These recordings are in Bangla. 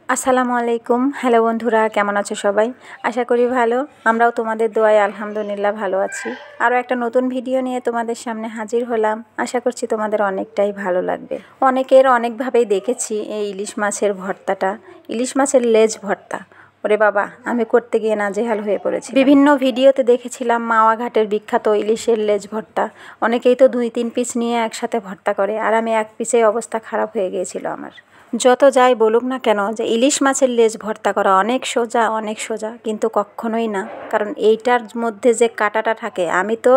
আসসালামু আলাইকুম। হ্যালো বন্ধুরা, কেমন আছো সবাই? আশা করি ভালো। আমরাও তোমাদের দোয়ায় আলহামদুলিল্লাহ ভালো আছি। আরও একটা নতুন ভিডিও নিয়ে তোমাদের সামনে হাজির হলাম। আশা করছি তোমাদের অনেকটাই ভালো লাগবে। অনেকের অনেকভাবেই দেখেছি এই ইলিশ মাছের ভর্তাটা, ইলিশ মাছের লেজ ভর্তা। ওরে বাবা, আমি করতে গিয়ে নাজেহাল হয়ে পড়েছি। বিভিন্ন ভিডিওতে দেখেছিলাম মাওয়া ঘাটের বিখ্যাত ইলিশের লেজ ভর্তা। অনেকেই তো 2-3 পিস নিয়ে একসাথে ভর্তা করে, আর আমি এক পিসেই অবস্থা খারাপ হয়ে গিয়েছিল আমার। যত যাই বলুক না কেন যে ইলিশ মাছের লেজ ভর্তা করা অনেক সোজা, কিন্তু কখনোই না। কারণ এইটার মধ্যে যে কাঁটাটা থাকে, আমি তো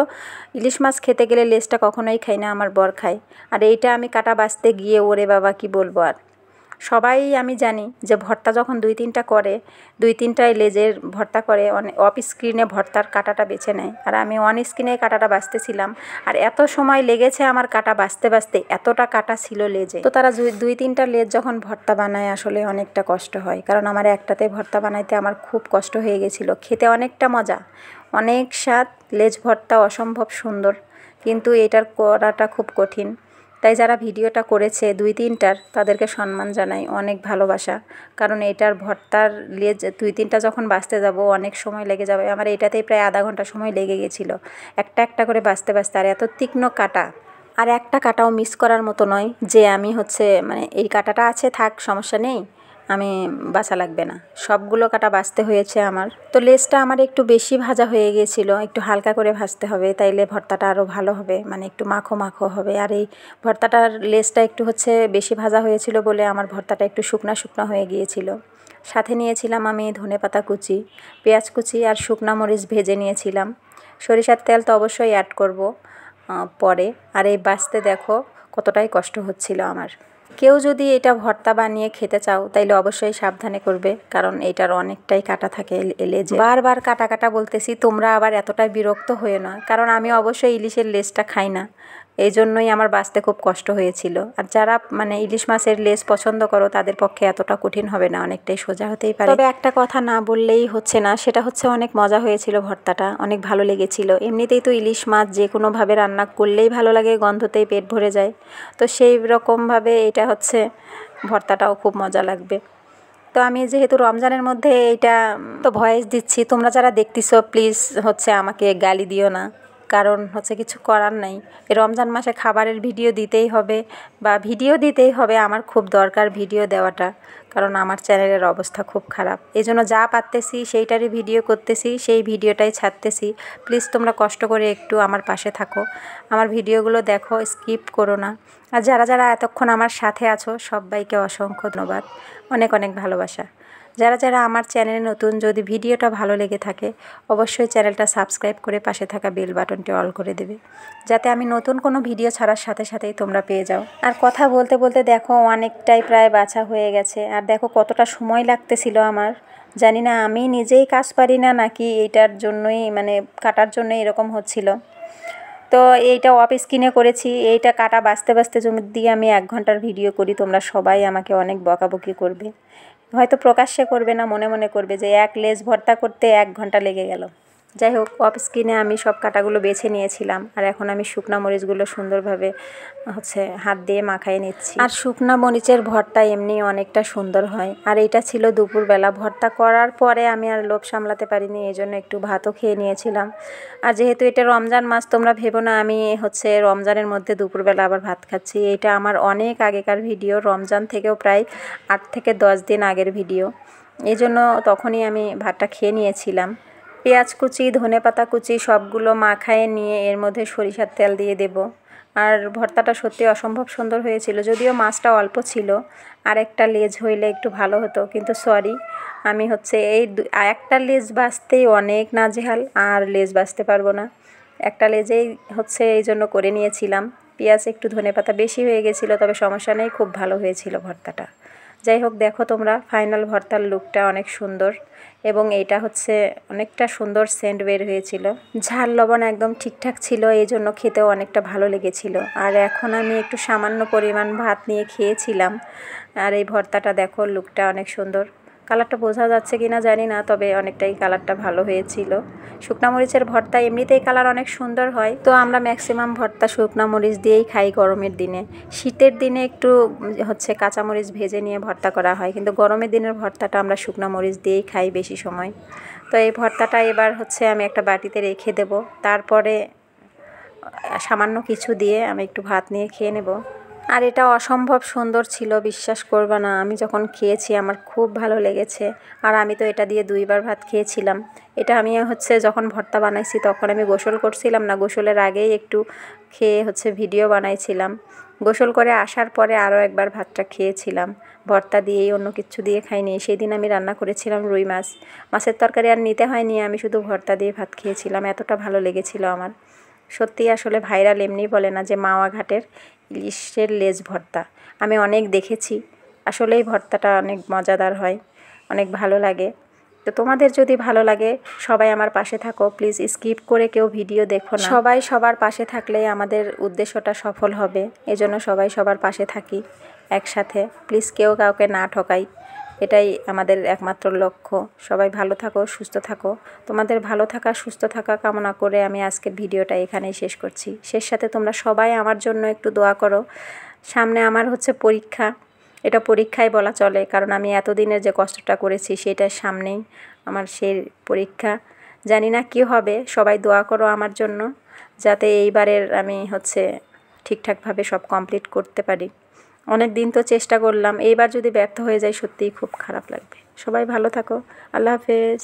ইলিশ মাছ খেতে গেলে লেজটা কখনোই খাই না, আমার বর খায়। আর এইটা আমি কাটা বাছতে গিয়ে ওরে বাবা কি বলবো আর। সবাই আমি জানি যে ভর্তা যখন 2-3টা করে, 2-3টায় লেজের ভর্তা করে, অফ স্ক্রিনে ভর্তার কাঁটাটা বেছে নেয়। আর আমি অন স্ক্রিনে কাঁটাটা বাছতেছিলাম, আর এত সময় লেগেছে আমার কাঁটা বাছতে, এতটা কাঁটা ছিল লেজে। তো তারা 2-3টা লেজ যখন ভর্তা বানায় আসলে অনেকটা কষ্ট হয়, কারণ আমার একটাতে ভর্তা বানাইতে আমার খুব কষ্ট হয়ে গেছিলো। খেতে অনেকটা মজা, অনেক স্বাদ, লেজ ভর্তা অসম্ভব সুন্দর, কিন্তু এটার করাটা খুব কঠিন। তাই যারা ভিডিওটা করেছে 2-3টার, তাদেরকে সম্মান জানাই, অনেক ভালোবাসা। কারণ এটার ভর্তার লেজ 2-3টা যখন বাছতে যাব অনেক সময় লেগে যাবে। আমার এটাতেই প্রায় আধা ঘন্টা সময় লেগে গেছিলো, একটা করে বাছতে। আর এত তীক্ষ্ণ কাটা, আর একটা কাটাও মিস করার মতো নয় যে আমি মানে এই কাটাটা আছে, থাক সমস্যা নেই, আমি বাছা লাগবে না। সবগুলো কাটা বাছতে হয়েছে আমার। তো লেজটা আমার একটু বেশি ভাজা হয়ে গিয়েছিলো, একটু হালকা করে ভাজতে হবে, তাইলে ভর্তাটা আরও ভালো হবে, মানে একটু মাখো হবে। আর এই ভর্তাটার লেজটা একটু বেশি ভাজা হয়েছিল বলে আমার ভর্তাটা একটু শুকনা হয়ে গিয়েছিল। সাথে নিয়েছিলাম আমি ধনেপাতা কুচি, পেঁয়াজ কুচি আর শুকনা মরিচ ভেজে নিয়েছিলাম। সরিষার তেল তো অবশ্যই অ্যাড করব পরে। আর এই বাছতে দেখো কতটাই কষ্ট হচ্ছিল আমার। কেউ যদি এটা ভর্তা বানিয়ে খেতে চাও তাইলে অবশ্যই সাবধানে করবে, কারণ এটার অনেকটাই কাটা থাকে লেজে। বারবার কাটা বলতেছি, তোমরা আবার এতটাই বিরক্ত হয়ে না, কারণ আমি অবশ্যই ইলিশের লেজটা খাই না, এই জন্যই আমার বাছতে খুব কষ্ট হয়েছিল। আর যারা মানে ইলিশ মাছের লেজ পছন্দ করো তাদের পক্ষে এতটা কঠিন হবে না, অনেকটাই সোজা হতেই পারে। তবে একটা কথা না বললেই হচ্ছে না, সেটা অনেক মজা হয়েছিল ভর্তাটা, অনেক ভালো লেগেছিল। এমনিতেই তো ইলিশ মাছ যে কোনোভাবে রান্না করলেই ভালো লাগে, গন্ধতেই পেট ভরে যায়। তো সেই রকমভাবে এটা ভর্তাটাও খুব মজা লাগবে। তো আমি যেহেতু রমজানের মধ্যে এইটা তো ভয়েস দিচ্ছি, তোমরা যারা দেখতেছো প্লিজ আমাকে গালি দিও না, কারণ কিছু করার নাই। এই রমজান মাসে খাবারের ভিডিও দিতেই হবে, আমার খুব দরকার ভিডিও দেওয়াটা, কারণ আমার চ্যানেলের অবস্থা খুব খারাপ। এই জন্য যা পারতেছি সেইটারই ভিডিও করতেছি, সেই ভিডিওটাই ছাড়তেছি। প্লিজ তোমরা কষ্ট করে একটু আমার পাশে থাকো, আমার ভিডিওগুলো দেখো, স্কিপ করো না। আর যারা এতক্ষণ আমার সাথে আছো সবাইকে অসংখ্য ধন্যবাদ, অনেক ভালোবাসা। যারা আমার চ্যানেলে নতুন, যদি ভিডিওটা ভালো লেগে থাকে অবশ্যই চ্যানেলটা সাবস্ক্রাইব করে পাশে থাকা বেল বাটনটি অল করে দেবে, যাতে আমি নতুন কোনো ভিডিও ছাড়ার সাথেই তোমরা পেয়ে যাও। আর কথা বলতে দেখো অনেকটাই প্রায় বাছা হয়ে গেছে। আর দেখো কতটা সময় লাগতেছিল আমার, জানি না আমি নিজেই কাজ পারি না নাকি এইটার জন্যই, মানে কাটার জন্যই এরকম হচ্ছিল। তো এইটা অফ স্ক্রিনে করেছি, এইটা কাটা বাছতে জমি দিয়ে আমি 1 ঘন্টার ভিডিও করি। তোমরা সবাই আমাকে অনেক বকাবকি করবে, হয়তো প্রকাশ্যে করবে না, মনে করবে যে এক লেজ ভর্তা করতে 1 ঘন্টা লেগে গেল। যাই হোক, অফ স্ক্রিনে আমি সব কাটাগুলো বেছে নিয়েছিলাম। আর এখন আমি শুকনা মরিচগুলো সুন্দরভাবে হাত দিয়ে মাখাই নিচ্ছি। আর শুকনা মরিচের ভর্তা এমনি অনেকটা সুন্দর হয়। আর এটা ছিল দুপুরবেলা, ভর্তা করার পরে আমি আর লোভ সামলাতে পারিনি, এই জন্য একটু ভাতও খেয়ে নিয়েছিলাম। আর যেহেতু এটা রমজান মাস, তোমরা ভেবো না আমি রমজানের মধ্যে দুপুরবেলা আবার ভাত খাচ্ছি। এটা আমার অনেক আগেকার ভিডিও, রমজান থেকেও প্রায় 8 থেকে 10 দিন আগের ভিডিও। এই জন্য তখনই আমি ভাতটা খেয়ে নিয়েছিলাম। পেঁয়াজ কুচি, ধনেপাতা কুচি সবগুলো মাখায়ে নিয়ে এর মধ্যে সরিষার তেল দিয়ে দেব। আর ভর্তাটা সত্যি অসম্ভব সুন্দর হয়েছিল, যদিও মাছটা অল্প ছিল, আর একটা লেজ হইলে একটু ভালো হতো। কিন্তু সরি, আমি এই একটা লেজ বাছতেই অনেক নাজেহাল, আর লেজ বাছতে পারবো না, একটা লেজেই এই জন্য করে নিয়েছিলাম। পেঁয়াজ একটু ধনেপাতা বেশি হয়ে গেছিলো, তবে সমস্যা নেই, খুব ভালো হয়েছিল ভর্তাটা। যাই হোক, দেখো তোমরা ফাইনাল ভর্তার লুকটা অনেক সুন্দর, এবং এইটা অনেকটা সুন্দর সেন্ট বের হয়েছিল। ঝাল লবণ একদম ঠিকঠাক ছিল, এই জন্য খেতেও অনেকটা ভালো লেগেছিল। আর এখন আমি একটু সামান্য পরিমাণ ভাত নিয়ে খেয়েছিলাম। আর এই ভর্তাটা দেখো, লুকটা অনেক সুন্দর, কালারটা বোঝা যাচ্ছে কি না জানি না, তবে অনেকটাই কালারটা ভালো হয়েছিল। শুকনো মরিচের ভর্তা এমনিতেই কালার অনেক সুন্দর হয়, তো আমরা ম্যাক্সিমাম ভর্তা শুকনো মরিচ দিয়েই খাই গরমের দিনে। শীতের দিনে একটু কাঁচামরিচ ভেজে নিয়ে ভর্তা করা হয়, কিন্তু গরমের দিনের ভর্তাটা আমরা শুকনো মরিচ দিয়েই খাই বেশি সময়। তো এই ভর্তাটা এবার আমি একটা বাটিতে রেখে দেব, তারপরে সামান্য কিছু দিয়ে আমি একটু ভাত নিয়ে খেয়ে নেব। আর এটা অসম্ভব সুন্দর ছিল, বিশ্বাস করবা না, আমি যখন খেয়েছি আমার খুব ভালো লেগেছে। আর আমি তো এটা দিয়ে 2বার ভাত খেয়েছিলাম। এটা আমি যখন ভর্তা বানাইছি তখন আমি গোসল করছিলাম না, গোসলের আগেই একটু খেয়ে ভিডিও বানাইছিলাম। গোসল করে আসার পরে আরও একবার ভাতটা খেয়েছিলাম, ভর্তা দিয়েই, অন্য কিছু দিয়ে খাইনি। সেই দিন আমি রান্না করেছিলাম রুই মাছ, মাছের তরকারি আর নিতে হয়নি, আমি শুধু ভর্তা দিয়ে ভাত খেয়েছিলাম, এতটা ভালো লেগেছিল আমার। সত্যি আসলে ভাইরাল এমনি বলে না যে মাওয়া ঘাটের ইলিশের লেজ ভর্তা, আমি অনেক দেখেছি। আসলে এই ভর্তাটা অনেক মজাদার হয়, অনেক ভালো লাগে। তো তোমাদের যদি ভালো লাগে সবাই আমার পাশে থাকো, প্লিজ স্কিপ করে কেউ ভিডিও দেখো না। সবাই সবার পাশে থাকলে আমাদের উদ্দেশ্যটা সফল হবে, এজন্য সবাই সবার পাশে থাকি একসাথে। প্লিজ কেউ কাউকে না ঠকাই, এটাই আমাদের একমাত্র লক্ষ্য। সবাই ভালো থাকো, সুস্থ থাকো। তোমাদের ভালো থাকা, সুস্থ থাকা কামনা করে আমি আজকের ভিডিওটা এখানেই শেষ করছি। শেষ সাথে তোমরা সবাই আমার জন্য একটু দোয়া করো। সামনে আমার পরীক্ষা, এটা পরীক্ষাই বলা চলে, কারণ আমি এতদিনের যে কষ্টটা করেছি সেটার সামনেই আমার সেই পরীক্ষা। জানি না কী হবে, সবাই দোয়া করো আমার জন্য, যাতে এইবারের আমি ঠিকঠাকভাবে সব কমপ্লিট করতে পারি। অনেক দিন তো চেষ্টা করলাম, এইবার যদি ব্যর্থ হয়ে যায় সত্যিই খুব খারাপ লাগবে। সবাই ভালো থাকো, আল্লাহ হাফেজ।